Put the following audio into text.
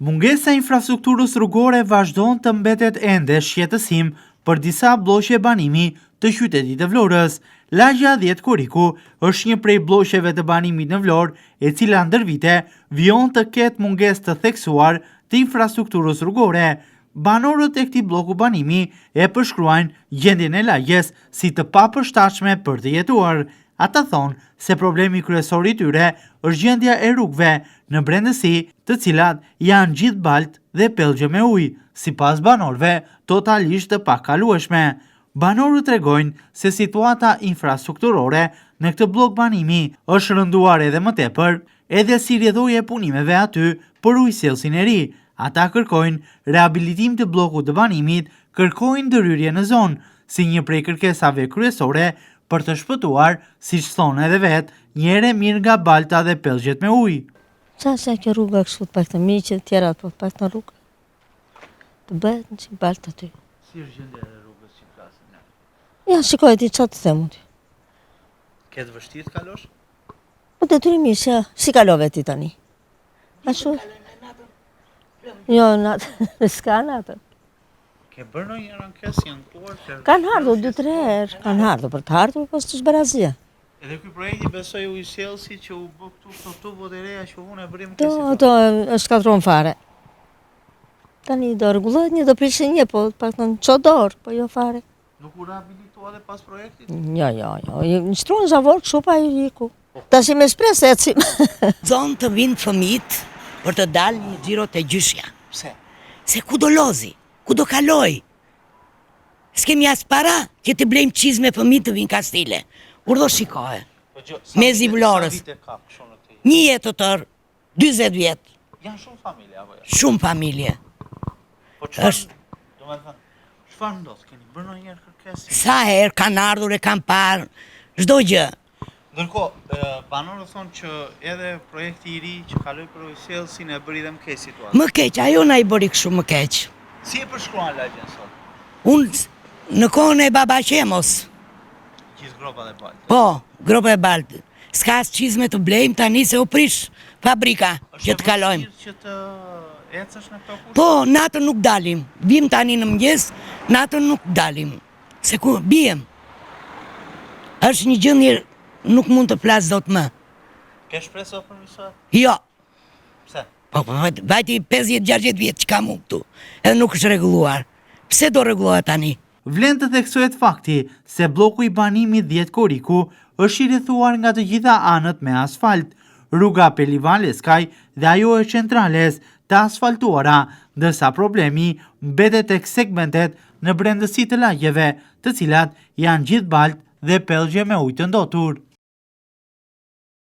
Mungesa e infrastrukturës rrugore vazhdon të mbetet ende shqetësim për disa blloqe banimi të qytetit të Vlorës. Lagja 10 Kuriku është një prej blloqeve të banimit në Vlorë, e cila ndër vite vijon të ketë mungesë të theksuar të infrastrukturës rrugore. Banorët e këtij bloku banimi e përshkruajnë gjendjen e lagjes si të papërshtatshme për të jetuar. Ata thonë se problemi kryesor i tyre është gjendja e rrugëve në brendësi, të cilat janë gjithë balt dhe pellgje me ujë, sipas banorëve totalisht të pakalueshme. Banorët tregojnë se situata infrastrukturore në këtë blok banimi është rënduar edhe më tepër, edhe si rrjedhoi e punimeve aty për ujësellsin e ri. Ata kërkojnë rehabilitim të bllokut të banimit, kërkojnë ndërhyrje në zonë, si një prej kërkesave kryesore për të shpëtuar, siç thonë edhe vetë, një herë mirë nga balta dhe pellgjet me ujë. Çfarë kjo rruga kështu të pak të miqë, të tjera po pak në rrugë. Të bëhet në çik balta aty. Si është gjendja e rrugës që flasim ne? Ja, shikoj ti çfarë të them unë. Ke të vështirë të kalosh? Po detyrimisht, ja, si kalove ti tani? Ashtu? Jo, s'ka natë. Ke bërë ndonjë ankesë, janë tuar? Kanë ardhur 2-3 herë, kanë ardhur për të ardhur, po s'është bërë asgjë. Edhe ky projekti besoj ujësellsi që u bë këtu tubot e reja që unë e bërim Do është katron fare. Tani do rregullohet një, do prishin një, po paktën çodor, po jo fare. Nuk u rehabilitua edhe pas projektit? Jo. Në shtruan zavor kështu pa i iku. Tash me shpresë ecim. Zonë të vinë fëmijët për të dalë një xhiro te gjyshja. Pse? Se ku do lozi, ku do kaloj. S'kemi as para që të blejmë çizme fëmijët të vinë Kastile. Urdhë shikoje. Mezi Vlorës. 1 jetëtor, 40 vjet. Janë shumë familje apo jo? Shumë familje. Po çfarë? Domethënë, çfarë ndodh? Keni bërë ndonjëherë kërkesë? Sa herë kanë ardhur e kanë parë çdo gjë. Ndërkohë, banorët thonë që edhe projekti i ri që kaloi për ujësellsin e bëri dhe më keq situatën. Më keq, ajo na i bëri kështu më keq. Si e përshkruan lagjen sot? Unë në kohën e baba Qemos. Gjithë gropa dhe baltë. Po, gropa e baltë. S'ka as çizme të blejmë tani se u prish fabrika që të kalojmë. Është që të ecësh në këto kushte? Po, natën nuk dalim. Vim tani në mëngjes, natën nuk dalim. Se ku bijem. Është një gjendje nuk mund të flas dot më. Ke shpresë për mësuar? Jo. Pse? Po, vajti 50-60 vjet që kam unë këtu. Edhe nuk është rregulluar. Pse do rregullohet tani? Vlen të theksohet fakti se bloku i banimit 10 Kuriku është i rrethuar nga të gjitha anët me asfalt. Rruga Pelivan Leskaj dhe ajo e Centrales të asfaltuara, ndërsa problemi mbetet tek segmentet në brendësi të lagjeve, të cilat janë gjithë balt dhe pellgje me ujë të ndotur.